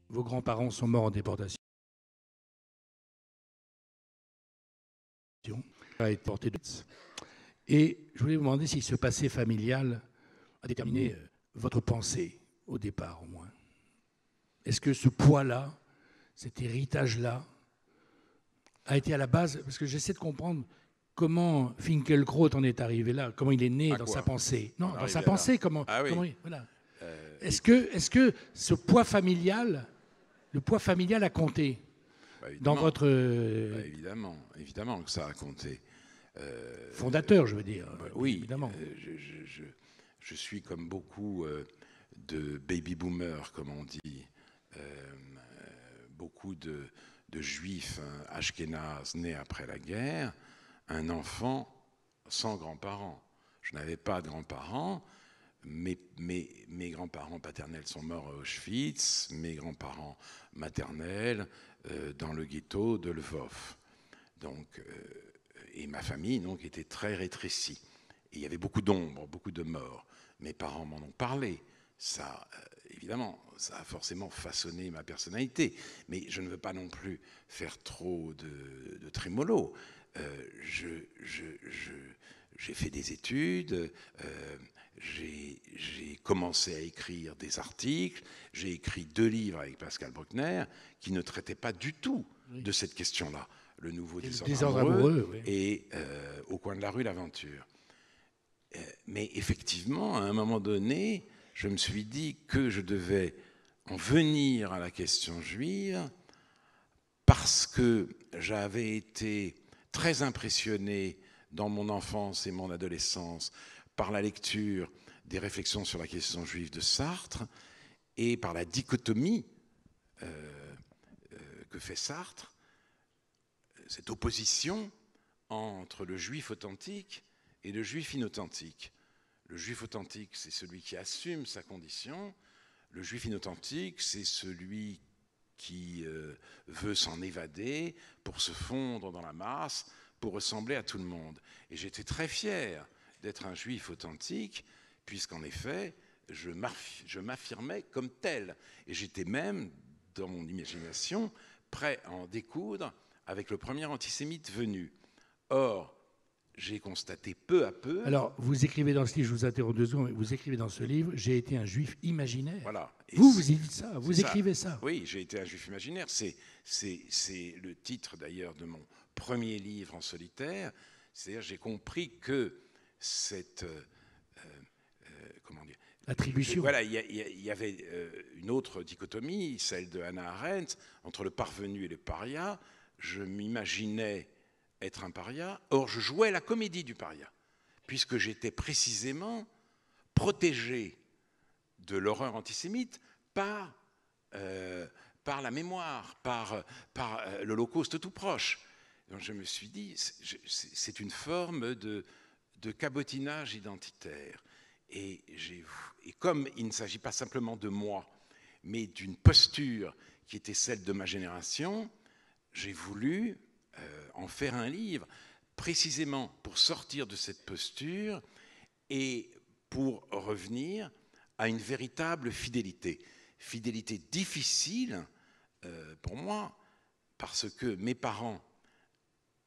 Vos grands-parents sont morts en déportation. A été porté de... Et je voulais vous demander si ce passé familial a déterminé votre pensée au départ, au moins. Est-ce que ce poids-là, cet héritage-là, a été à la base, parce que j'essaie de comprendre comment Finkielkraut en est arrivé là, comment il est né dans sa pensée. Non, dans sa pensée, comment... Ah oui. Voilà. Est-ce que ce poids familial, le poids familial a compté dans votre... évidemment que ça a compté. Fondateur, je veux dire. Oui, évidemment. Je suis comme beaucoup de baby-boomers, comme on dit, beaucoup de juifs ashkénazes nés après la guerre, un enfant sans grands-parents. Je n'avais pas de grands-parents. Mes grands-parents paternels sont morts à Auschwitz, mes grands-parents maternels dans le ghetto de Lvov. Donc, et ma famille donc, était très rétrécie. Et il y avait beaucoup d'ombres, beaucoup de morts. Mes parents m'en ont parlé. Ça, évidemment, ça a forcément façonné ma personnalité. Mais je ne veux pas non plus faire trop de trémolo. J'ai fait des études, j'ai commencé à écrire des articles, j'ai écrit 2 livres avec Pascal Bruckner qui ne traitaient pas du tout de cette question-là. Le nouveau désordre amoureux oui. Et Au coin de la rue, l'aventure. Mais effectivement, à un moment donné, je me suis dit que je devais en venir à la question juive parce que j'avais été très impressionné dans mon enfance et mon adolescence par la lecture des réflexions sur la question juive de Sartre et par la dichotomie que fait Sartre, cette opposition entre le juif authentique et le juif inauthentique. Le juif authentique, c'est celui qui assume sa condition. Le juif inauthentique, c'est celui qui veut s'en évader pour se fondre dans la masse, pour ressembler à tout le monde. Et j'étais très fier d'être un juif authentique, puisqu'en effet, je m'affirmais comme tel. Et j'étais même, dans mon imagination, prêt à en découdre avec le premier antisémite venu. Or, j'ai constaté peu à peu... Alors, vous écrivez dans ce livre, je vous interromps 2 secondes, vous écrivez dans ce livre, j'ai été un juif imaginaire. Voilà. Vous dites ça, vous écrivez ça. Oui, j'ai été un juif imaginaire. C'est le titre d'ailleurs de mon premier livre en solitaire. C'est-à-dire, j'ai compris que cette... comment dire, attribution. Voilà, il y avait une autre dichotomie, celle de Hannah Arendt, entre le parvenu et le paria. Je m'imaginais être un paria. Or, je jouais la comédie du paria, puisque j'étais précisément protégé de l'horreur antisémite par la mémoire, par l'Holocauste tout proche. Donc je me suis dit, c'est une forme de cabotinage identitaire. Et comme il ne s'agit pas simplement de moi, mais d'une posture qui était celle de ma génération, j'ai voulu en faire un livre, précisément pour sortir de cette posture et pour revenir à une véritable fidélité. Fidélité difficile pour moi, parce que mes parents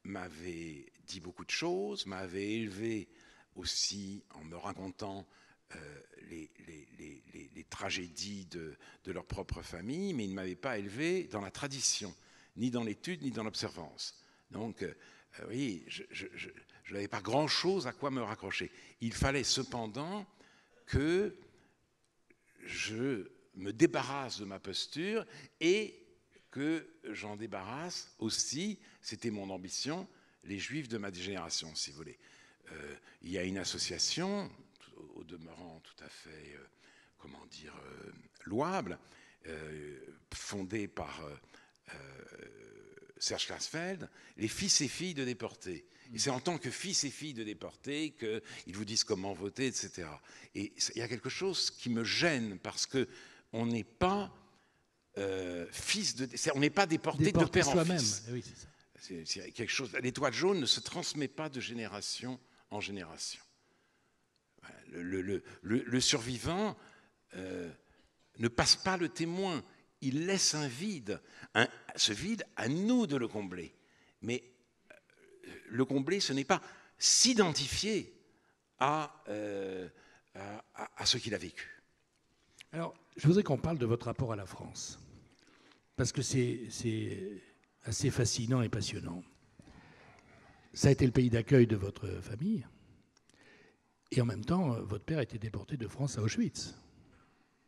m'avaient dit beaucoup de choses, m'avaient élevé aussi en me racontant les tragédies de leur propre famille, mais ils ne m'avaient pas élevé dans la tradition, ni dans l'étude, ni dans l'observance. Donc, oui, je n'avais pas grand-chose à quoi me raccrocher. Il fallait cependant que je me débarrasse de ma posture et que j'en débarrasse aussi, c'était mon ambition, les juifs de ma génération, si vous voulez. Il y a une association, au demeurant tout à fait, louable, fondée par Serge Klarsfeld, les fils et filles de déportés. Et c'est en tant que fils et filles de déportés qu'ils vous disent comment voter, etc. Et il y a quelque chose qui me gêne, parce qu'on n'est pas fils de... On n'est pas déporté de père en fils. Oui, c'est ça. C'est quelque chose. L'étoile jaune ne se transmet pas de génération en génération. Le survivant ne passe pas le témoin. il laisse un vide. Ce vide, à nous de le combler. Mais le combler, ce n'est pas s'identifier à ce qu'il a vécu. Alors, je voudrais qu'on parle de votre rapport à la France, parce que c'est assez fascinant et passionnant. Ça a été le pays d'accueil de votre famille, et en même temps, votre père a été déporté de France à Auschwitz.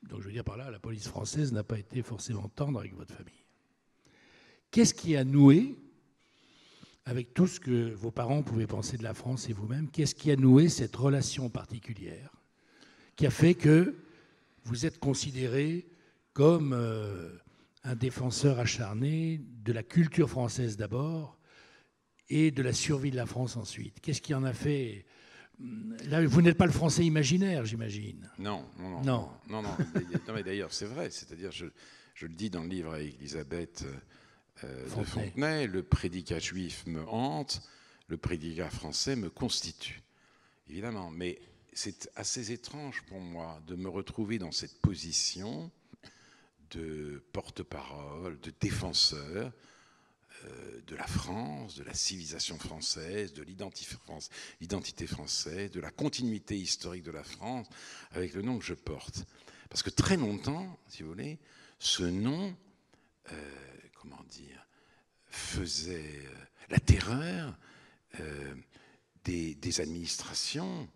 Donc je veux dire par là, la police française n'a pas été forcément tendre avec votre famille. Qu'est-ce qui a noué, avec tout ce que vos parents pouvaient penser de la France et vous-même, qu'est-ce qui a noué cette relation particulière qui a fait que vous êtes considéré comme un défenseur acharné de la culture française d'abord et de la survie de la France ensuite? Qu'est-ce qui en a fait? Là, vous n'êtes pas le français imaginaire, j'imagine. Non. Mais d'ailleurs, c'est vrai. C'est-à-dire, je le dis dans le livre avec Elisabeth de Fontenay, le prédicat juif me hante, le prédicat français me constitue. Évidemment, mais c'est assez étrange pour moi de me retrouver dans cette position de porte-parole, de défenseur de la France, de la civilisation française, de l'identité française, de la continuité historique de la France, avec le nom que je porte. Parce que très longtemps, si vous voulez, ce nom, faisait la terreur des administrations.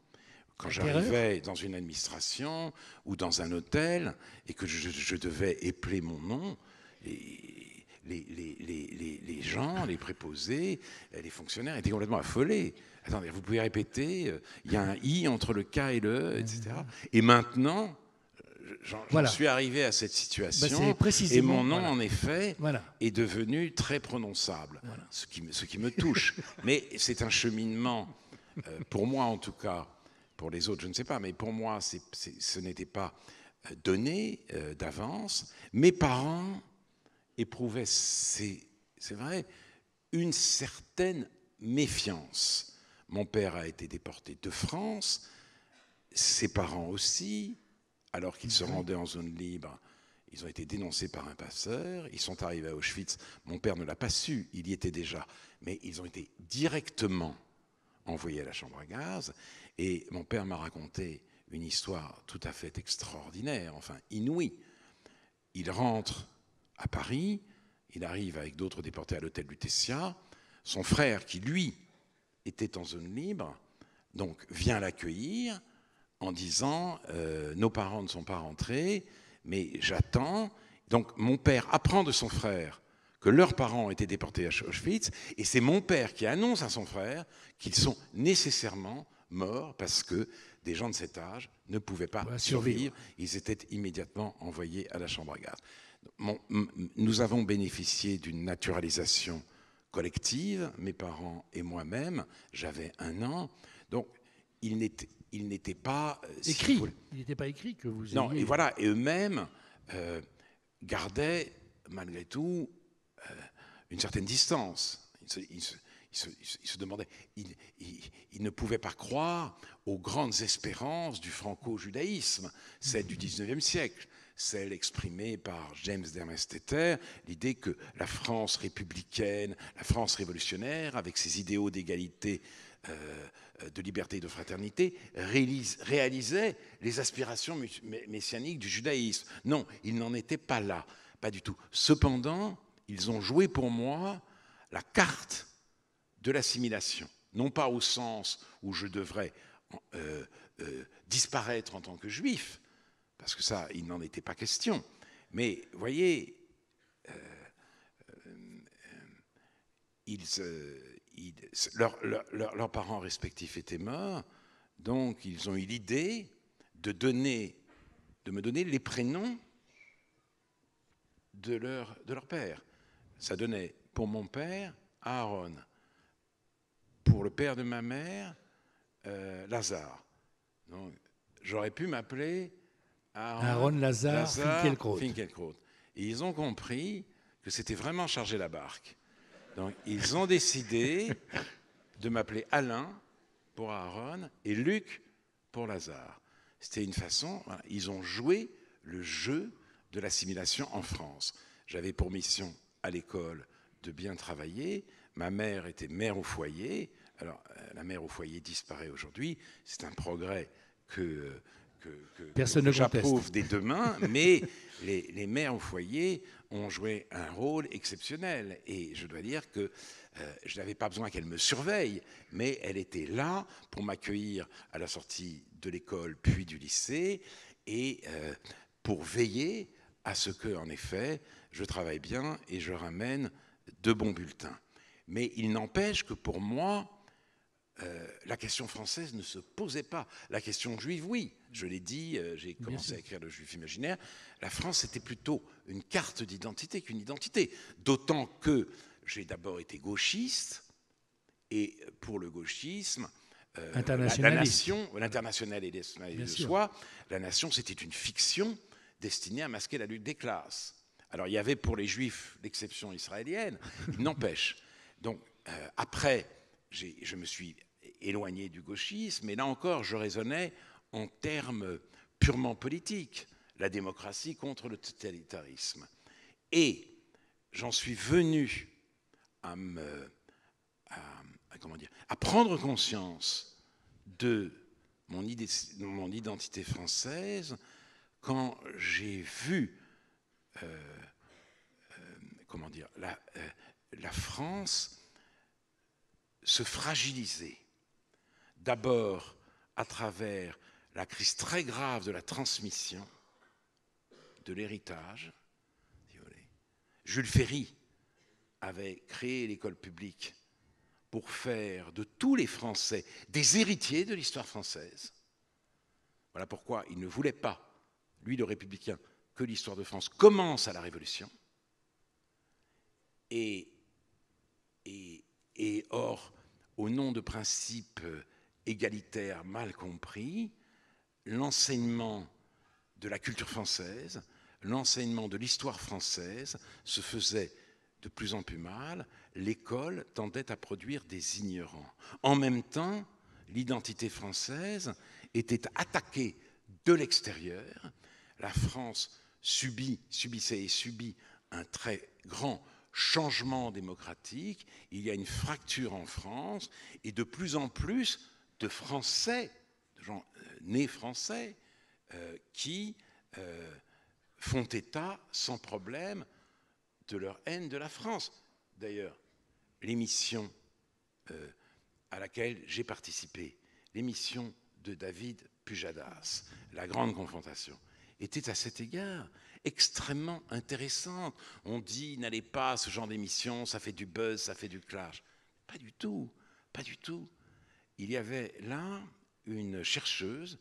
Quand j'arrivais dans une administration ou dans un hôtel et que je devais épeler mon nom, les gens, les préposés, les fonctionnaires étaient complètement affolés. Attendez, vous pouvez répéter, il y a un I entre le K et le E, etc. Et maintenant, j'en suis arrivé à cette situation, et mon nom, en effet, est devenu très prononçable, ce qui me touche. Mais c'est un cheminement, pour moi en tout cas, pour les autres, je ne sais pas, mais pour moi, ce n'était pas donné d'avance. Mes parents éprouvaient, c'est vrai, une certaine méfiance. Mon père a été déporté de France, ses parents aussi, alors qu'ils se rendaient en zone libre. Ils ont été dénoncés par un passeur, ils sont arrivés à Auschwitz. Mon père ne l'a pas su, il y était déjà, mais ils ont été directement envoyés à la chambre à gaz. Et mon père m'a raconté une histoire tout à fait extraordinaire, enfin inouïe. Il rentre à Paris, il arrive avec d'autres déportés à l'hôtel Lutetia. Son frère, qui lui était en zone libre, donc vient l'accueillir en disant nos parents ne sont pas rentrés, mais j'attends. Donc mon père apprend de son frère que leurs parents ont été déportés à Auschwitz, et c'est mon père qui annonce à son frère qu'ils sont nécessairement morts parce que des gens de cet âge ne pouvaient pas survivre. Ils étaient immédiatement envoyés à la chambre à gaz. Nous avons bénéficié d'une naturalisation collective, mes parents et moi-même. J'avais 1 an, donc il n'était pas écrit. Il n'était pas écrit que vous ayez... Non, et voilà, et eux-mêmes gardaient malgré tout une certaine distance. Ils se demandaient, ils ne pouvaient pas croire aux grandes espérances du franco-judaïsme, celles du XIXe siècle, celles exprimées par James Dermesteter, l'idée que la France républicaine, la France révolutionnaire, avec ses idéaux d'égalité, de liberté et de fraternité, réalisait les aspirations messianiques du judaïsme. Non, ils n'en étaient pas là, pas du tout. Cependant, ils ont joué pour moi la carte de l'assimilation, non pas au sens où je devrais disparaître en tant que juif, parce que ça, il n'en était pas question. Mais, voyez, leurs parents respectifs étaient morts, donc ils ont eu l'idée de me donner les prénoms de leur père. Ça donnait, pour mon père, Aaron. Pour le père de ma mère, Lazare. Donc, j'aurais pu m'appeler Aaron Lazare Finkielkraut. Et ils ont compris que c'était vraiment charger la barque. Donc, ils ont décidé de m'appeler Alain pour Aaron et Luc pour Lazare. C'était une façon, voilà, ils ont joué le jeu de l'assimilation en France. J'avais pour mission à l'école de bien travailler. Ma mère était mère au foyer. Alors, la mère au foyer disparaît aujourd'hui. C'est un progrès que j'approuve des deux mains, mais les mères au foyer ont joué un rôle exceptionnel. Et je dois dire que je n'avais pas besoin qu'elle me surveille, mais elle était là pour m'accueillir à la sortie de l'école puis du lycée et pour veiller à ce que, en effet, je travaille bien et je ramène de bons bulletins. Mais il n'empêche que pour moi, la question française ne se posait pas. La question juive, oui, je l'ai dit, j'ai commencé à écrire le Juif imaginaire. La France, c'était plutôt une carte d'identité qu'une identité. D'autant que j'ai d'abord été gauchiste, et pour le gauchisme, la nation, l'international et de soi, la nation, c'était une fiction destinée à masquer la lutte des classes. Alors, il y avait pour les Juifs l'exception israélienne, il n'empêche. Donc, après, je me suis éloigné du gauchisme, mais là encore, je raisonnais en termes purement politiques, la démocratie contre le totalitarisme. Et j'en suis venu à prendre conscience de mon identité française quand j'ai vu la France se fragiliser. D'abord à travers la crise très grave de la transmission, de l'héritage. Si vous voulez. Jules Ferry avait créé l'école publique pour faire de tous les Français des héritiers de l'histoire française. Voilà pourquoi il ne voulait pas, lui le républicain, que l'histoire de France commence à la Révolution. Et or, au nom de principes égalitaires mal compris, l'enseignement de la culture française, l'enseignement de l'histoire française se faisait de plus en plus mal. L'école tendait à produire des ignorants. En même temps, l'identité française était attaquée de l'extérieur. La France subissait et subit un très grand changement démocratique. Il y a une fracture en France et de plus en plus de Français, de gens nés français, qui font état sans problème de leur haine de la France. D'ailleurs, l'émission à laquelle j'ai participé, l'émission de David Pujadas, La Grande Confrontation, était à cet égard extrêmement intéressante. On dit, n'allez pas à ce genre d'émission, ça fait du buzz, ça fait du clash. Pas du tout, pas du tout. Il y avait là une chercheuse,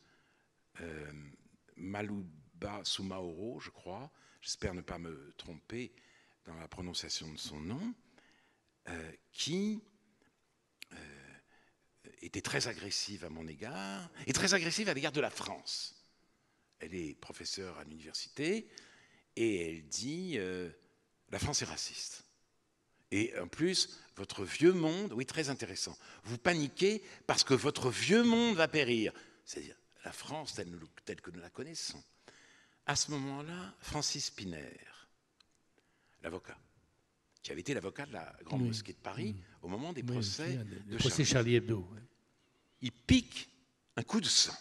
Malouba Soumaoro, je crois, j'espère ne pas me tromper dans la prononciation de son nom, qui était très agressive à mon égard, et très agressive à l'égard de la France. Elle est professeure à l'université, et elle dit la France est raciste. Et en plus, votre vieux monde, oui, très intéressant, vous paniquez parce que votre vieux monde va périr. C'est-à-dire la France telle que nous la connaissons. À ce moment-là, Francis Piner, l'avocat, qui avait été l'avocat de la Grande Mosquée de Paris au moment des procès de Charlie Hebdo. Il pique un coup de sang.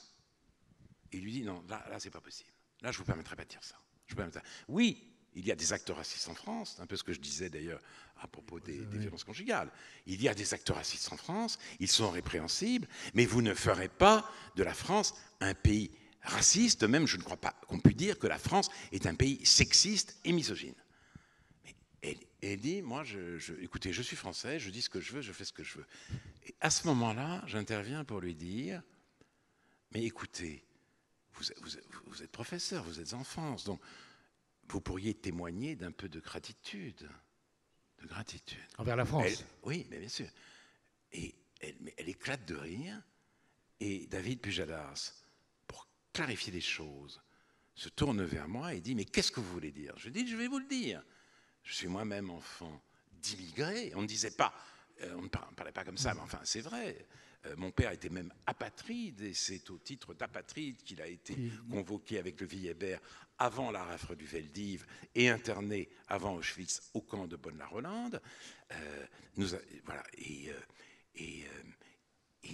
Il lui dit non, là c'est pas possible. Là, je ne vous permettrai pas de dire ça. Oui, il y a des actes racistes en France, un peu ce que je disais d'ailleurs à propos des violences conjugales. Il y a des actes racistes en France, ils sont répréhensibles, mais vous ne ferez pas de la France un pays raciste. De même, je ne crois pas qu'on puisse dire que la France est un pays sexiste et misogyne. Mais elle dit, moi, écoutez, je suis français, je dis ce que je veux, je fais ce que je veux. Et à ce moment-là, j'interviens pour lui dire, mais écoutez, vous êtes professeur, vous êtes en France, donc vous pourriez témoigner d'un peu de gratitude. De gratitude. Envers la France. Oui, mais bien sûr. Et elle éclate de rire, et David Pujadas, pour clarifier les choses, se tourne vers moi et dit, mais qu'est-ce que vous voulez dire? Je dis, je vais vous le dire. Je suis moi-même enfant d'immigrés. On ne disait pas, on ne parlait pas comme ça, mais enfin, c'est vrai. Mon père était même apatride, et c'est au titre d'apatride qu'il a été convoqué avec le Villebert avant la rafle du Veldiv et interné avant Auschwitz au camp de Bonne-la-Rolande. Voilà,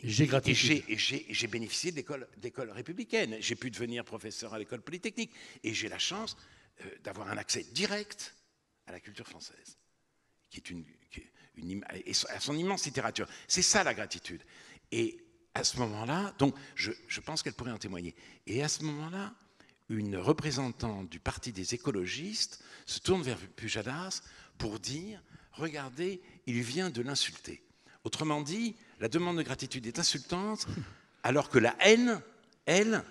j'ai bénéficié d'écoles républicaines. J'ai pu devenir professeur à l'école polytechnique. Et j'ai la chance d'avoir un accès direct à la culture française, qui est à son immense littérature. C'est ça la gratitude. Et à ce moment-là, donc je pense qu'elle pourrait en témoigner. Et à ce moment-là, une représentante du Parti des écologistes se tourne vers Pujadas pour dire « Regardez, il vient de l'insulter ». Autrement dit, la demande de gratitude est insultante, alors que la haine, elle,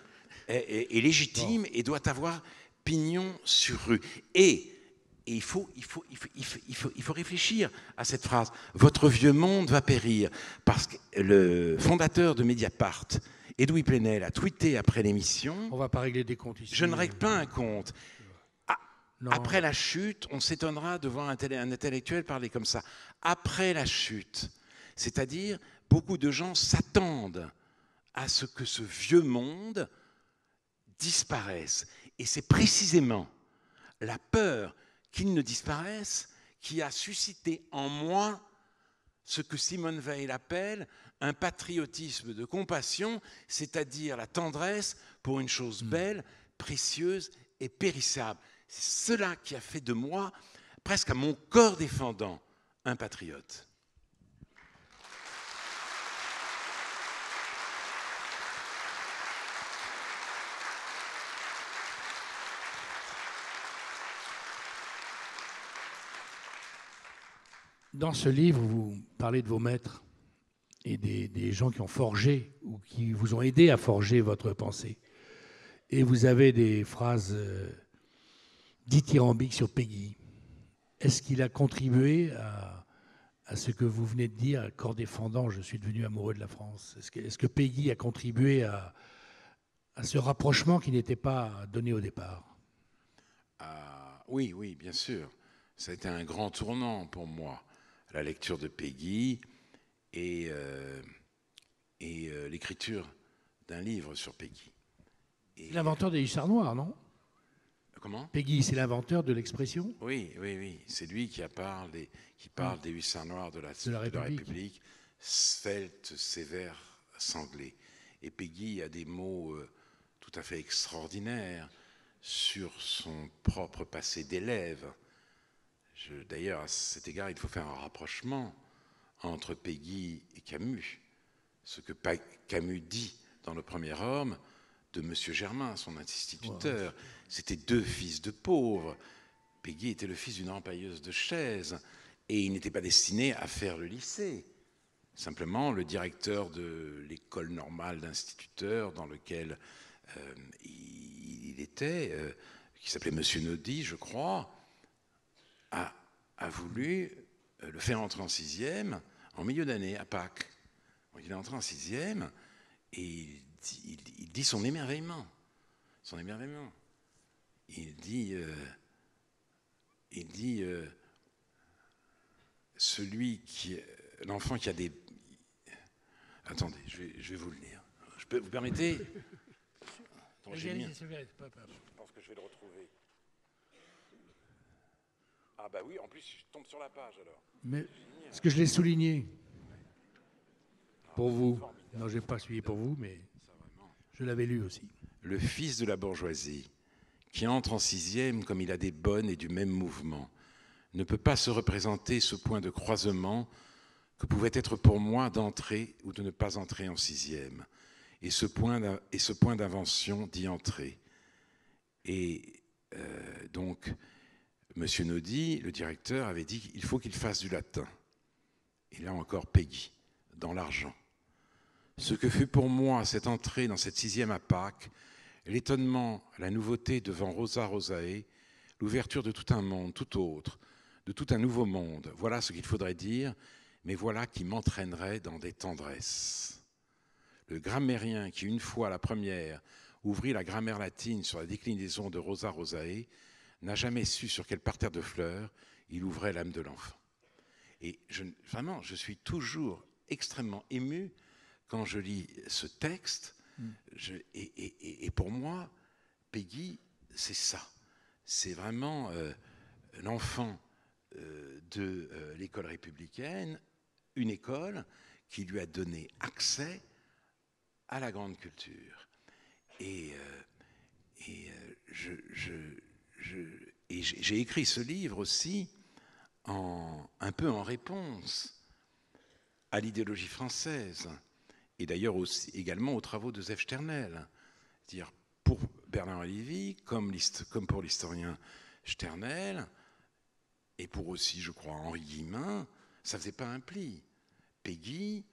est légitime et doit avoir pignon sur rue. Et il faut réfléchir à cette phrase. Votre vieux monde va périr. Parce que le fondateur de Mediapart, Edoui Plenel, a tweeté après l'émission. On ne va pas régler des comptes ici. Je ne règle pas un compte. Après la chute, on s'étonnera de voir un intellectuel parler comme ça. Après la chute, c'est-à-dire, beaucoup de gens s'attendent à ce que ce vieux monde disparaisse. Et c'est précisément la peur qu'il ne disparaisse qui a suscité en moi ce que Simone Veil appelle un patriotisme de compassion, c'est-à-dire la tendresse pour une chose belle, précieuse et périssable. C'est cela qui a fait de moi, presque à mon corps défendant, un patriote. Dans ce livre, vous parlez de vos maîtres et des gens qui ont forgé ou qui vous ont aidé à forger votre pensée. Et vous avez des phrases dithyrambiques sur Péguy. Est-ce qu'il a contribué à ce que vous venez de dire, corps défendant, je suis devenu amoureux de la France? Est-ce que Péguy a contribué à ce rapprochement qui n'était pas donné au départ? Oui, bien sûr. Ça a été un grand tournant pour moi, la lecture de Péguy et l'écriture d'un livre sur Péguy. C'est l'inventeur des hussards noirs, non? Comment? Péguy, c'est l'inventeur de l'expression? Oui. C'est lui qui parle des hussards noirs de la République, svelte, sévère, sanglé. Et Péguy a des mots tout à fait extraordinaires sur son propre passé d'élève. D'ailleurs, à cet égard, il faut faire un rapprochement entre Péguy et Camus. Ce que Camus dit dans Le Premier Homme de M. Germain, son instituteur. C'était deux fils de pauvres. Péguy était le fils d'une empailleuse de chaises et il n'était pas destiné à faire le lycée. Simplement, le directeur de l'école normale d'instituteurs dans lequel il était, qui s'appelait M. Naudy, je crois, a voulu le faire entrer en sixième en milieu d'année, à Pâques. Donc, il est entré en sixième et il dit son émerveillement. Son émerveillement. Il dit l'enfant qui a des... Attendez, je vais vous le lire. Vous permettez? Attends, je pense que je vais le retrouver. Ah bah oui, en plus je tombe sur la page alors. Mais est-ce que je l'ai souligné pour vous? Non, je n'ai pas suivi pour vous, mais je l'avais lu aussi. Le fils de la bourgeoisie, qui entre en sixième comme il a des bonnes et du même mouvement, ne peut pas se représenter ce point de croisement que pouvait être pour moi d'entrer ou de ne pas entrer en sixième, et ce point d'invention d'y entrer. Et donc, M. Naudy, le directeur, avait dit qu'il faut qu'il fasse du latin. Et là encore, Péguy, dans l'argent. Ce que fut pour moi cette entrée dans cette sixième à Pâques, l'étonnement, la nouveauté devant Rosa Rosae, l'ouverture de tout un monde, tout autre, de tout un nouveau monde. Voilà ce qu'il faudrait dire, mais voilà qui m'entraînerait dans des tendresses. Le grammairien qui, une fois la première, ouvrit la grammaire latine sur la déclinaison de Rosa Rosae, n'a jamais su sur quel parterre de fleurs il ouvrait l'âme de l'enfant. Et vraiment, je suis toujours extrêmement ému quand je lis ce texte, et pour moi, Péguy, c'est ça. C'est vraiment l'enfant de l'école républicaine, une école qui lui a donné accès à la grande culture. Et j'ai écrit ce livre aussi un peu en réponse à l'idéologie française, et d'ailleurs également aux travaux de Joseph Sternel. C'est-à-dire, pour Bernard-Henri Lévy, comme pour l'historien Sternel, et pour aussi, je crois, Henri Guillemin, ça ne faisait pas un pli. Péguy,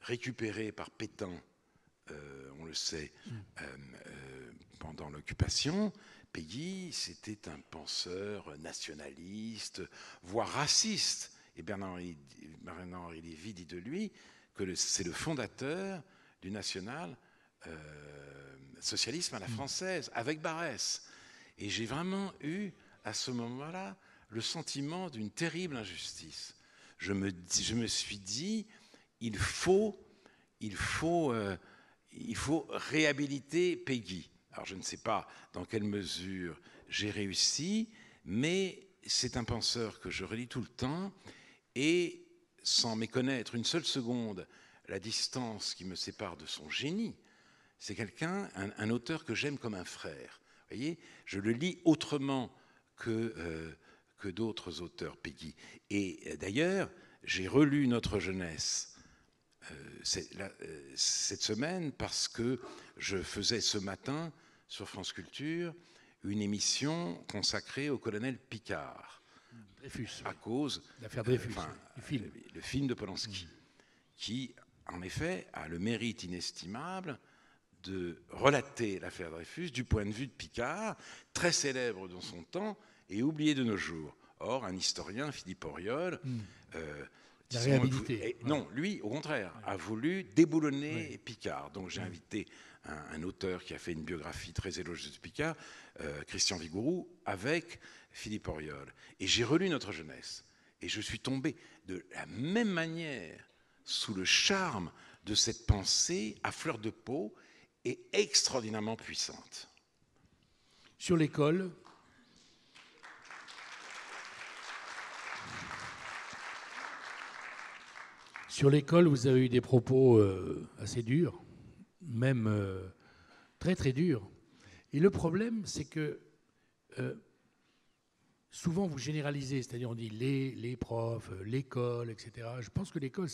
récupéré par Pétain, on le sait, pendant l'occupation, Péguy, c'était un penseur nationaliste, voire raciste. Et Bernard-Henri Lévy dit de lui que c'est le fondateur du national-socialisme à la française, avec Barrès. Et j'ai vraiment eu, à ce moment-là, le sentiment d'une terrible injustice. Je me suis dit, il faut réhabiliter Péguy. Alors je ne sais pas dans quelle mesure j'ai réussi, mais c'est un penseur que je relis tout le temps, et sans méconnaître une seule seconde la distance qui me sépare de son génie, c'est un auteur que j'aime comme un frère. Vous voyez, je le lis autrement que d'autres auteurs, Péguy. Et d'ailleurs, j'ai relu Notre jeunesse cette semaine parce que je faisais ce matin sur France Culture une émission consacrée au colonel Picard. Dreyfus, à cause l'affaire Dreyfus, le film de Polanski, qui en effet a le mérite inestimable de relater l'affaire Dreyfus du point de vue de Picard, très célèbre dans son temps et oublié de nos jours. Or, un historien, Philippe Auriol, la réhabilité. non, lui, au contraire, a voulu déboulonner Picard. Donc j'ai invité un auteur qui a fait une biographie très élogieuse de Picard, Christian Vigouroux, avec Philippe Auriol. Et j'ai relu Notre jeunesse. Et je suis tombé de la même manière sous le charme de cette pensée à fleur de peau et extraordinairement puissante. Sur l'école, vous avez eu des propos assez durs, même très très durs. Et le problème, c'est que souvent vous généralisez, c'est-à-dire on dit les profs, l'école, etc. Je pense que l'école,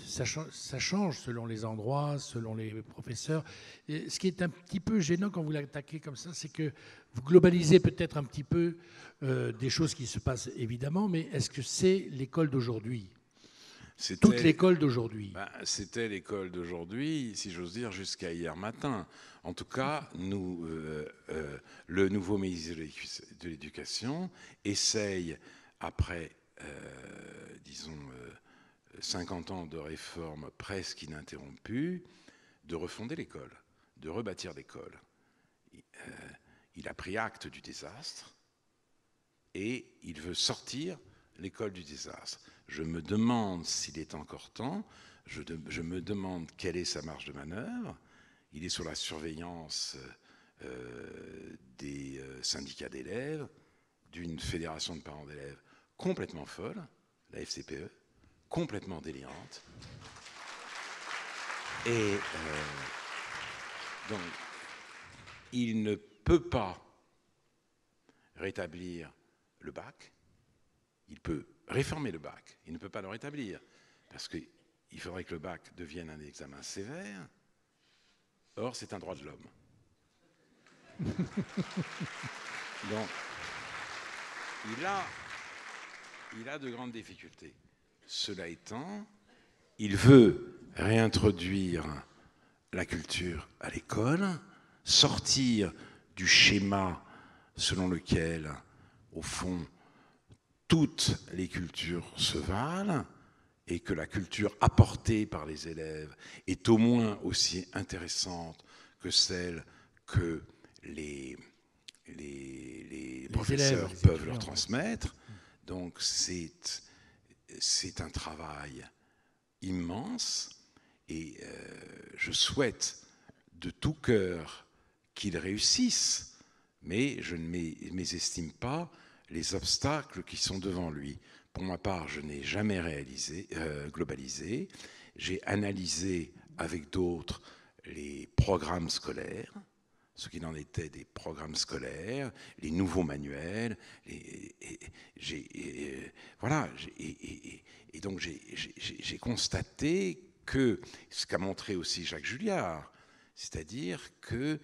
ça change selon les endroits, selon les professeurs. Et ce qui est un petit peu gênant quand vous l'attaquez comme ça, c'est que vous globalisez peut-être un petit peu des choses qui se passent évidemment, mais est-ce que c'est l'école d'aujourd'hui ? Toute l'école d'aujourd'hui. C'était l'école d'aujourd'hui, si j'ose dire, jusqu'à hier matin. En tout cas, le nouveau ministre de l'Éducation essaye, après, disons, 50 ans de réformes presque ininterrompues, de refonder l'école, de rebâtir l'école. Il a pris acte du désastre et il veut sortir l'école du désastre. Je me demande s'il est encore temps, je me demande quelle est sa marge de manœuvre. Il est sous la surveillance des syndicats d'élèves, d'une fédération de parents d'élèves complètement folle, la FCPE, complètement délirante. Et donc, il ne peut pas rétablir le bac. Il peut réformer le bac, il ne peut pas le rétablir, parce qu'il faudrait que le bac devienne un examen sévère. Or, c'est un droit de l'homme. Donc, il a de grandes difficultés. Cela étant, il veut réintroduire la culture à l'école, sortir du schéma selon lequel, au fond, toutes les cultures se valent et que la culture apportée par les élèves est au moins aussi intéressante que celle que les professeurs peuvent leur transmettre. Donc c'est un travail immense Et je souhaite de tout cœur qu'ils réussissent, mais je ne mésestime pas les obstacles qui sont devant lui. Pour ma part, je n'ai jamais globalisé. J'ai analysé avec d'autres les programmes scolaires, ce qu'il en était des programmes scolaires, les nouveaux manuels. Et donc j'ai constaté que ce qu'a montré aussi Jacques Julliard, c'est-à-dire que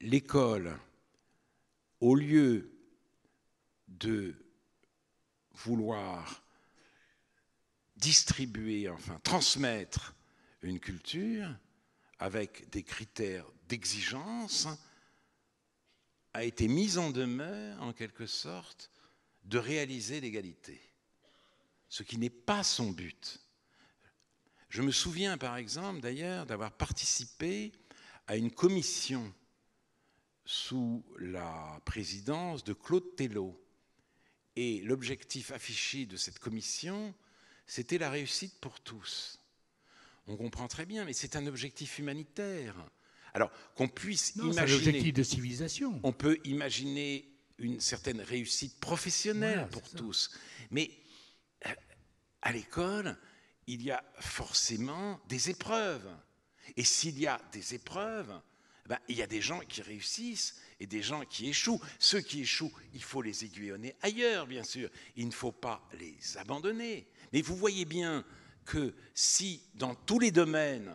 l'école, au lieu de vouloir distribuer, enfin transmettre une culture avec des critères d'exigence, a été mise en demeure, en quelque sorte, de réaliser l'égalité, ce qui n'est pas son but. Je me souviens, par exemple, d'ailleurs, d'avoir participé à une commission sous la présidence de Claude Tellot. Et l'objectif affiché de cette commission, c'était la réussite pour tous. On comprend très bien, mais c'est un objectif humanitaire. Alors, qu'on puisse imaginer... C'est un objectif de civilisation. On peut imaginer une certaine réussite professionnelle pour tous. Mais à l'école, il y a forcément des épreuves. Et s'il y a des épreuves, il y a des gens qui réussissent et des gens qui échouent. Ceux qui échouent, il faut les aiguillonner ailleurs, bien sûr. Il ne faut pas les abandonner. Mais vous voyez bien que si, dans tous les domaines,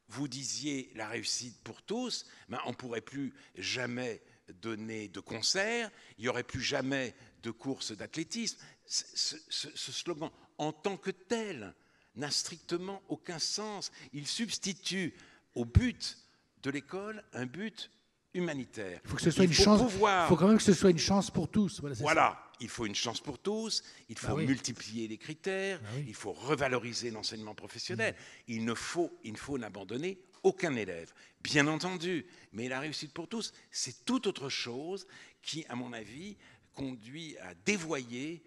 vous disiez la réussite pour tous, on ne pourrait plus jamais donner de concerts, il n'y aurait plus jamais de courses d'athlétisme. Ce slogan, en tant que tel, n'a strictement aucun sens. Il substitue au but de l'école un but humanitaire. Il faut que ce soit une chance. Il faut quand même que ce soit une chance pour tous. Voilà. Il faut une chance pour tous. Il faut multiplier les critères. Il faut revaloriser l'enseignement professionnel. Il ne faut n'abandonner aucun élève, bien entendu. Mais la réussite pour tous, c'est tout autre chose qui, à mon avis, conduit à dévoyer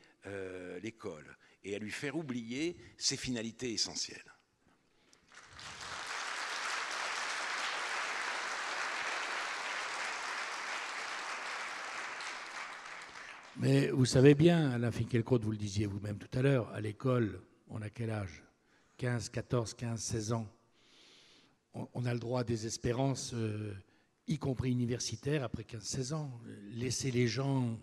l'école et à lui faire oublier ses finalités essentielles. Mais vous savez bien, Alain Finkielkraut, vous le disiez vous-même tout à l'heure, à l'école, on a quel âge ? 15, 14, 15, 16 ans. On a le droit à des espérances, y compris universitaires, après 15-16 ans. Laisser les gens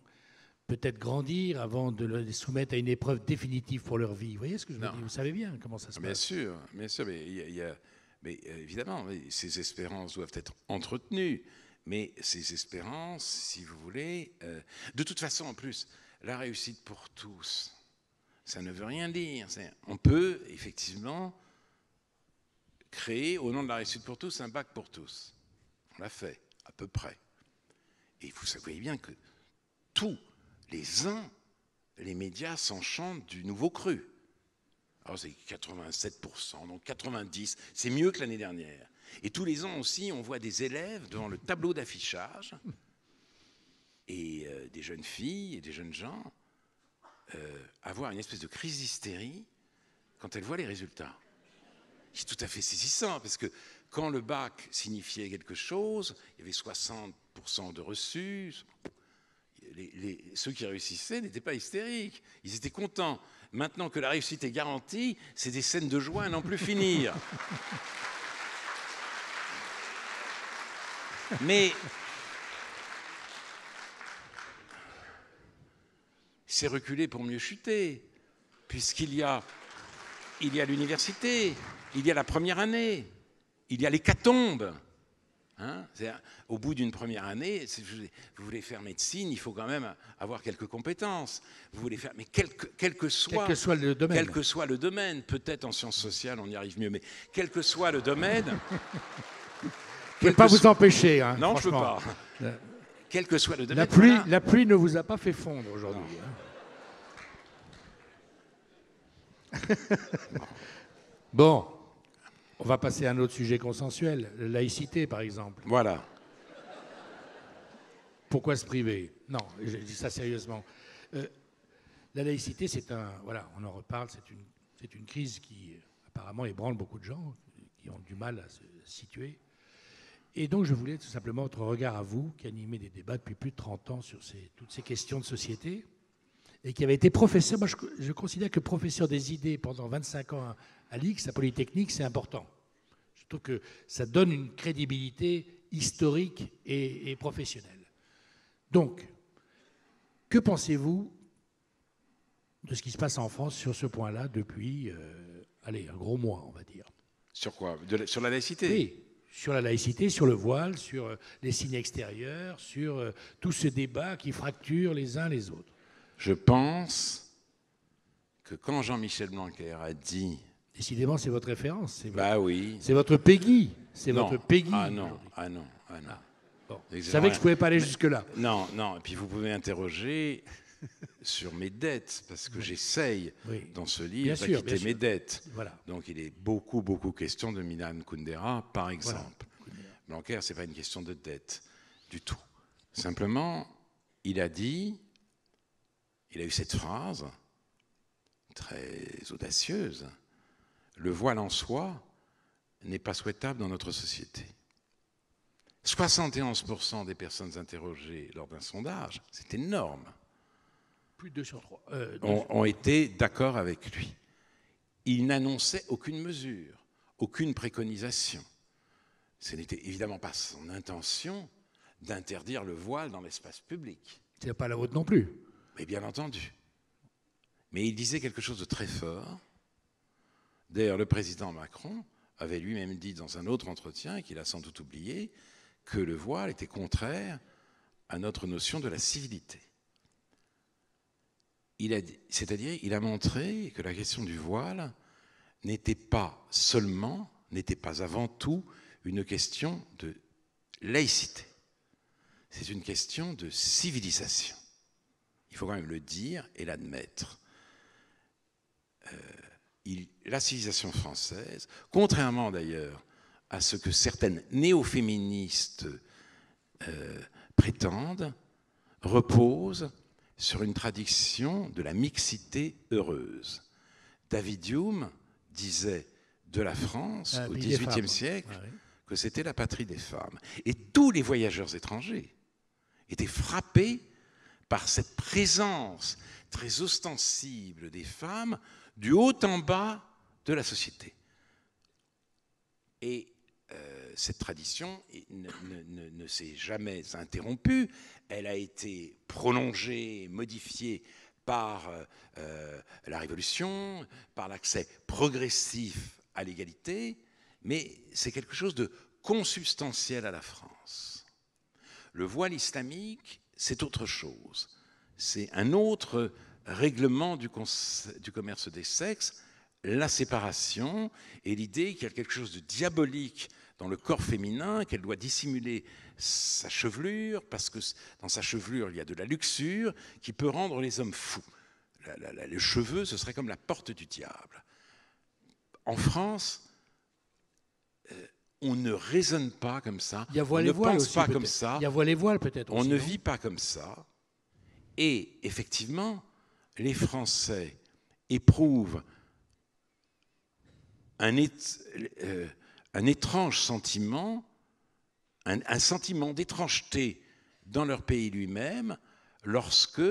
peut-être grandir avant de les soumettre à une épreuve définitive pour leur vie. Vous voyez ce que je veux dire ? Vous savez bien comment ça se passe. Bien sûr, mais évidemment, ces espérances doivent être entretenues. Mais ces espérances, si vous voulez... de toute façon, en plus, la réussite pour tous, ça ne veut rien dire. On peut, effectivement, créer, au nom de la réussite pour tous, un bac pour tous. On l'a fait, à peu près. Et vous voyez bien que tous les ans, les médias s'enchantent du nouveau cru. Alors c'est 87%, donc 90%, c'est mieux que l'année dernière. Et tous les ans aussi, on voit des élèves devant le tableau d'affichage et des jeunes filles et des jeunes gens avoir une espèce de crise d'hystérie quand elles voient les résultats. C'est tout à fait saisissant, parce que quand le bac signifiait quelque chose, il y avait 60% de reçus. Ceux qui réussissaient n'étaient pas hystériques, ils étaient contents. Maintenant que la réussite est garantie, c'est des scènes de joie à n'en plus finir. Mais c'est reculer pour mieux chuter, puisqu'il y a l'université, il y a la première année, il y a l'hécatombe. Au bout d'une première année, si vous voulez faire médecine, il faut quand même avoir quelques compétences. Vous voulez faire, mais quel que soit le domaine, peut-être en sciences sociales on y arrive mieux, mais quel que soit le domaine... Je ne peux pas vous empêcher. Non, je ne peux pas. Quel que soit le domaine... La pluie ne vous a pas fait fondre aujourd'hui. Bon, on va passer à un autre sujet consensuel, la laïcité par exemple. Voilà. Pourquoi se priver ? Non, je dis ça sérieusement. La laïcité, c'est un... Voilà, on en reparle, c'est une crise qui apparemment ébranle beaucoup de gens qui ont du mal à se situer. Et donc, je voulais tout simplement votre regard à vous, qui animez des débats depuis plus de 30 ans sur toutes ces questions de société, et qui avait été professeur. Moi, je considère que professeur des idées pendant 25 ans à l'X, à Polytechnique, c'est important. Je trouve que ça donne une crédibilité historique et professionnelle. Donc, que pensez-vous de ce qui se passe en France sur ce point-là depuis, un gros mois, on va dire? Sur quoi? Sur la laïcité? Oui, sur la laïcité, sur le voile, sur les signes extérieurs, sur tout ce débat qui fracture les uns les autres. Je pense que quand Jean-Michel Blanquer a dit... Décidément, c'est votre référence. Oui. C'est votre Peggy. C'est non. votre Peggy. Ah non, ah non, ah non. Ah, bon. Je savais que je ne pouvais pas aller jusque-là. Non, non. Et puis vous pouvez interroger sur mes dettes, parce que j'essaye, dans ce livre, d'acquitter mes dettes. Voilà. Donc il est beaucoup, beaucoup question de Milan Kundera, par exemple. Voilà. Blanquer, ce n'est pas une question de dette du tout. Simplement, il a eu cette phrase très audacieuse: le voile en soi n'est pas souhaitable dans notre société. 71% des personnes interrogées lors d'un sondage, c'est énorme, plus de 2 sur 3, ont été d'accord avec lui. Il n'annonçait aucune mesure, aucune préconisation. Ce n'était évidemment pas son intention d'interdire le voile dans l'espace public. Ce n'est pas la vôtre non plus. Mais bien entendu. Mais il disait quelque chose de très fort. D'ailleurs, le président Macron avait lui-même dit dans un autre entretien, qu'il a sans doute oublié, que le voile était contraire à notre notion de la civilité. C'est-à-dire, il a montré que la question du voile n'était pas avant tout une question de laïcité. C'est une question de civilisation. Il faut quand même le dire et l'admettre. La civilisation française, contrairement d'ailleurs à ce que certaines néo-féministes prétendent, repose sur une tradition de la mixité heureuse. David Hume disait de la France au XVIIIe siècle que c'était la patrie des femmes. Et tous les voyageurs étrangers étaient frappés par cette présence très ostensible des femmes du haut en bas de la société. Et cette tradition ne s'est jamais interrompue. Elle a été prolongée, modifiée par la Révolution, par l'accès progressif à l'égalité, mais c'est quelque chose de consubstantiel à la France. Le voile islamique, c'est autre chose. C'est un autre règlement du commerce des sexes, la séparation et l'idée qu'il y a quelque chose de diabolique dans le corps féminin, qu'elle doit dissimuler sa chevelure, parce que dans sa chevelure, il y a de la luxure qui peut rendre les hommes fous. Les cheveux, ce serait comme la porte du diable. En France, on ne raisonne pas comme ça, on ne pense pas comme ça, il y a voile et voile peut-être aussi, on ne vit pas comme ça. Et effectivement, les Français éprouvent un étrange sentiment, un sentiment d'étrangeté dans leur pays lui-même, lorsque,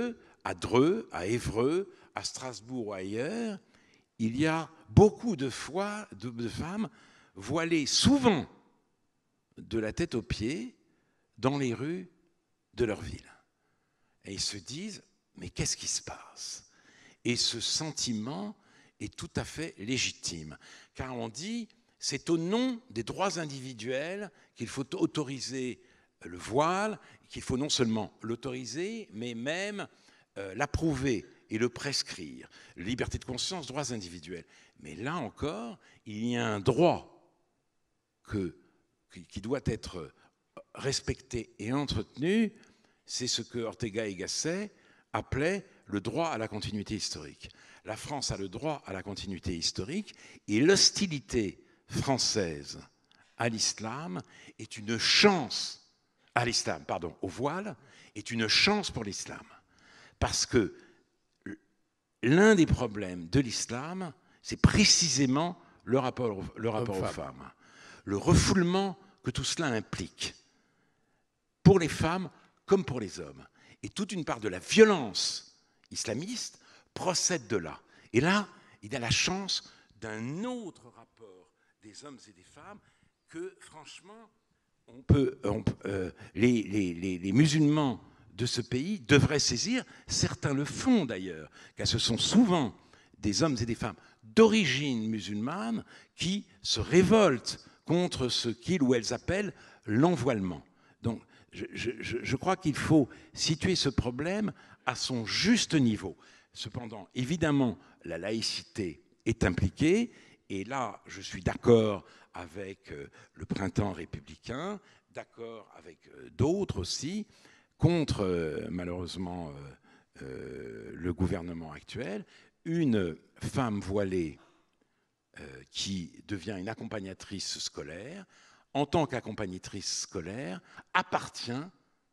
à Dreux, à Évreux, à Strasbourg ou ailleurs, il y a beaucoup de femmes voilées, souvent de la tête aux pieds, dans les rues de leur ville. Et ils se disent, mais qu'est-ce qui se passe? Et ce sentiment est tout à fait légitime, car on dit, c'est au nom des droits individuels qu'il faut autoriser le voile, qu'il faut non seulement l'autoriser, mais même l'approuver et le prescrire. Liberté de conscience, droits individuels. Mais là encore, il y a un droit qui doit être respecté et entretenu. C'est ce que Ortega y Gasset appelait le droit à la continuité historique. La France a le droit à la continuité historique et l'hostilité française à l'islam est une chance, au voile, est une chance pour l'islam. Parce que l'un des problèmes de l'islam, c'est précisément le rapport aux femmes, le refoulement que tout cela implique, pour les femmes comme pour les hommes. Et toute une part de la violence islamiste procède de là. Et là, il y a la chance d'un autre rapport des hommes et des femmes que, franchement, les musulmans de ce pays devraient saisir. Certains le font d'ailleurs, car ce sont souvent des hommes et des femmes d'origine musulmane qui se révoltent contre ce qu'ils ou elles appellent l'envoilement. Donc, je crois qu'il faut situer ce problème à son juste niveau. Cependant, évidemment, la laïcité est impliquée, et là, je suis d'accord avec le printemps républicain, d'accord avec d'autres aussi, contre, malheureusement, le gouvernement actuel. Une femme voilée qui devient une accompagnatrice scolaire, en tant qu'accompagnatrice scolaire, appartient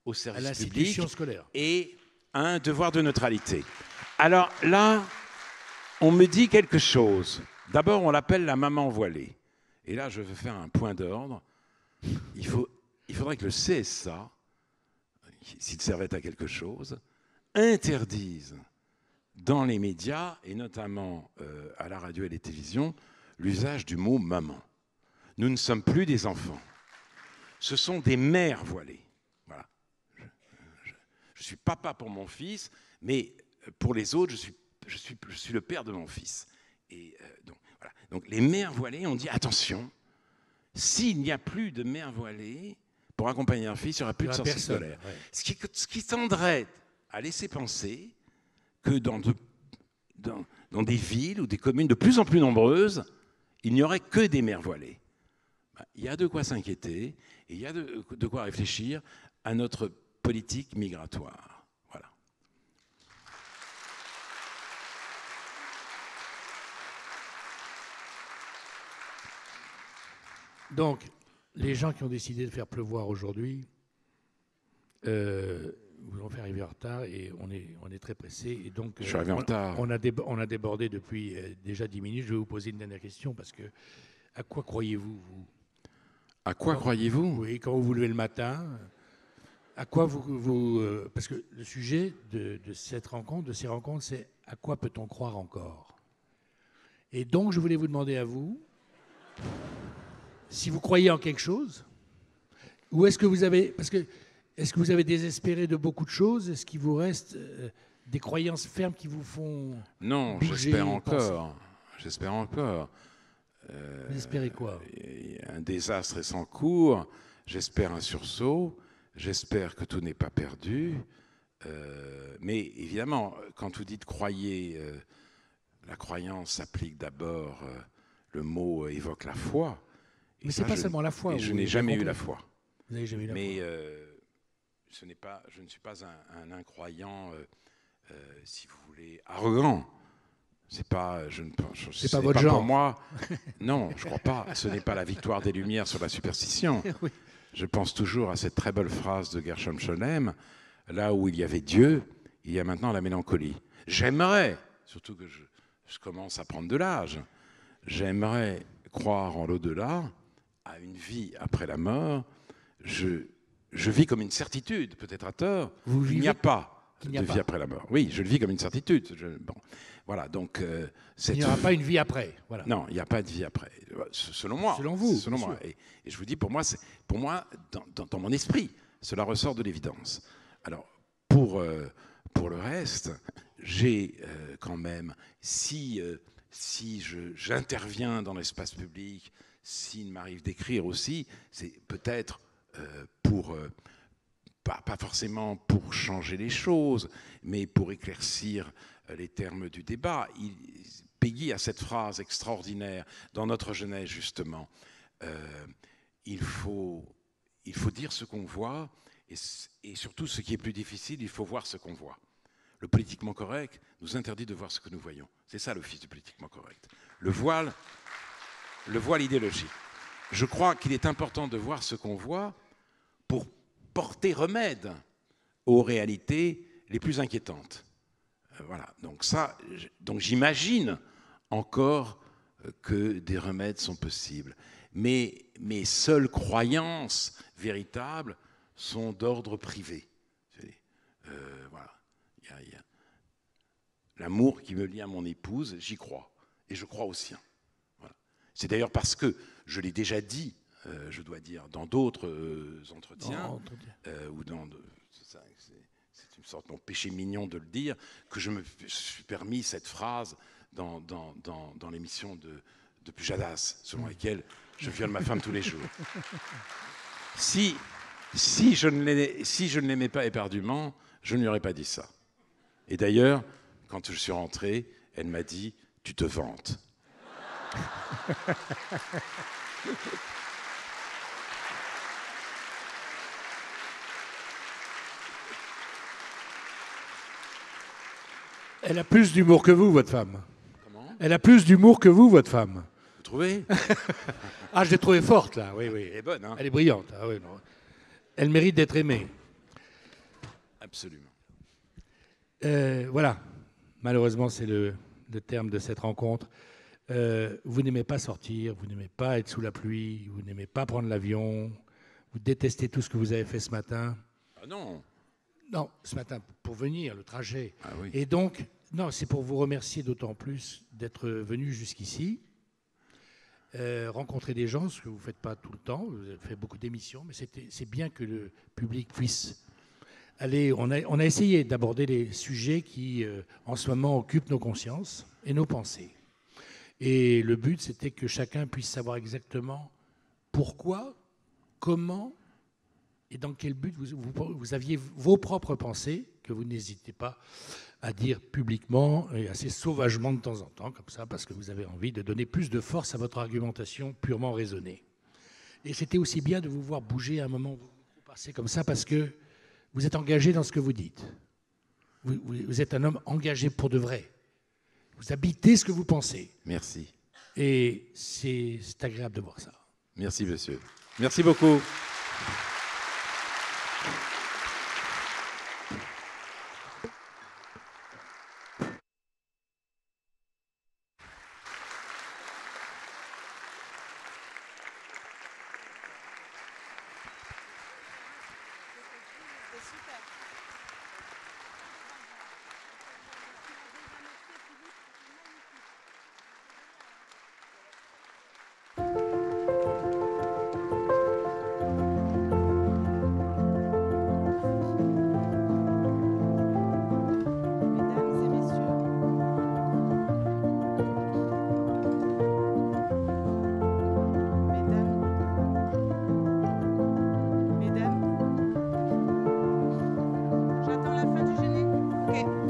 au service public scolaire et a un devoir de neutralité. Alors là, on me dit quelque chose. D'abord, on l'appelle la maman voilée. Et là, je veux faire un point d'ordre. Il faudrait que le CSA, s'il servait à quelque chose, interdise dans les médias, et notamment à la radio et la télévision, l'usage du mot « maman ». Nous ne sommes plus des enfants. Ce sont des mères voilées. Voilà. Je suis papa pour mon fils, mais pour les autres, je suis le père de mon fils. Et donc, voilà. Donc les mères voilées, on dit attention, s'il n'y a plus de mères voilées pour accompagner un fils, il n'y aura plus de sortie scolaire. Ouais. Ce qui tendrait à laisser penser que dans des villes ou des communes de plus en plus nombreuses, il n'y aurait que des mères voilées. Il y a de quoi s'inquiéter et il y a de quoi réfléchir à notre politique migratoire. Voilà. Donc, les gens qui ont décidé de faire pleuvoir aujourd'hui vous ont fait arriver en retard et on est très pressé. Et donc, je suis arrivé en retard. On a débordé depuis déjà 10 minutes. Je vais vous poser une dernière question parce que à quoi croyez-vous, vous ? À quoi croyez-vous ? Oui, quand vous vous levez le matin, à quoi parce que le sujet de ces rencontres, c'est à quoi peut-on croire encore ? Et donc, je voulais vous demander à vous si vous croyez en quelque chose, ou est-ce que vous avez désespéré de beaucoup de choses ? Est-ce qu'il vous reste des croyances fermes qui vous font Non, bouger, j'espère encore. Vous espérez quoi ? Un désastre est sans cours. J'espère un sursaut. J'espère que tout n'est pas perdu. Mais évidemment, quand vous dites croyez, la croyance s'applique d'abord. Le mot évoque la foi. Mais ce n'est pas seulement la foi. Je n'ai jamais eu la foi. Vous n'avez jamais eu la foi. Mais je ne suis pas un incroyant, si vous voulez, arrogant. C'est pas votre genre. Pour moi. Non, je crois pas. Ce n'est pas la victoire des Lumières sur la superstition. Oui. Je pense toujours à cette très belle phrase de Gershom Scholem, là où il y avait Dieu, il y a maintenant la mélancolie. J'aimerais, surtout que je commence à prendre de l'âge, j'aimerais croire en l'au-delà, à une vie après la mort. Je vis comme une certitude, peut-être à tort. Il n'y a pas de vie après la mort. Oui, je le vis comme une certitude. Voilà, donc, il n'y aura pas une vie après. Voilà. Non, il n'y a pas de vie après. Selon moi. Selon vous. Selon moi. Et je vous dis, pour moi, dans mon esprit, cela ressort de l'évidence. Alors, pour le reste, j'ai quand même, si j'interviens dans l'espace public, s'il m'arrive d'écrire aussi, c'est peut-être pas forcément pour changer les choses, mais pour éclaircir les termes du débat. Peggy a cette phrase extraordinaire dans Notre jeunesse, justement. Il faut dire ce qu'on voit, et surtout, ce qui est plus difficile, il faut voir ce qu'on voit. Le politiquement correct nous interdit de voir ce que nous voyons. C'est ça l'office du politiquement correct. Le voile idéologique. Je crois qu'il est important de voir ce qu'on voit pour porter remède aux réalités les plus inquiétantes. Voilà. Donc j'imagine encore que des remèdes sont possibles. Mais mes seules croyances véritables sont d'ordre privé. Voilà. Il y a l'amour qui me lie à mon épouse, j'y crois. Et je crois au sien. Voilà. C'est d'ailleurs parce que, je l'ai déjà dit, je dois dire, dans d'autres entretiens, ou dans... C'est une sorte de mon péché mignon de le dire, que je me suis permis cette phrase dans l'émission de Pujadas, selon laquelle je viole ma femme tous les jours. Si je ne l'aimais pas éperdument, je ne lui aurais pas dit ça. Et d'ailleurs, quand je suis rentré, elle m'a dit « Tu te vantes ». Elle a plus d'humour que vous, votre femme. Comment ? Elle a plus d'humour que vous, votre femme. Vous trouvez ? Ah, je l'ai trouvée forte, là. Oui, oui. Elle est bonne, hein ? Elle est brillante. Ah, oui, non. Elle mérite d'être aimée. Absolument. Voilà. Malheureusement, c'est le terme de cette rencontre. Vous n'aimez pas sortir, vous n'aimez pas être sous la pluie, vous n'aimez pas prendre l'avion, vous détestez tout ce que vous avez fait ce matin. Ah non. Non, ce matin, pour venir, le trajet. Ah oui. Et donc, non, c'est pour vous remercier d'autant plus d'être venu jusqu'ici, rencontrer des gens, ce que vous ne faites pas tout le temps. Vous avez fait beaucoup d'émissions, mais c'est bien que le public puisse aller. On a essayé d'aborder les sujets qui, en ce moment, occupent nos consciences et nos pensées. Et le but, c'était que chacun puisse savoir exactement pourquoi, comment et dans quel but vous aviez vos propres pensées, que vous n'hésitez pas à dire publiquement et assez sauvagement de temps en temps, comme ça, parce que vous avez envie de donner plus de force à votre argumentation purement raisonnée. Et c'était aussi bien de vous voir bouger à un moment où vous passez comme ça, parce que vous êtes engagé dans ce que vous dites. Vous êtes un homme engagé pour de vrai. Vous habitez ce que vous pensez. Merci. Et c'est agréable de voir ça. Merci, monsieur. Merci beaucoup. J'attends la fin du générique. Ok.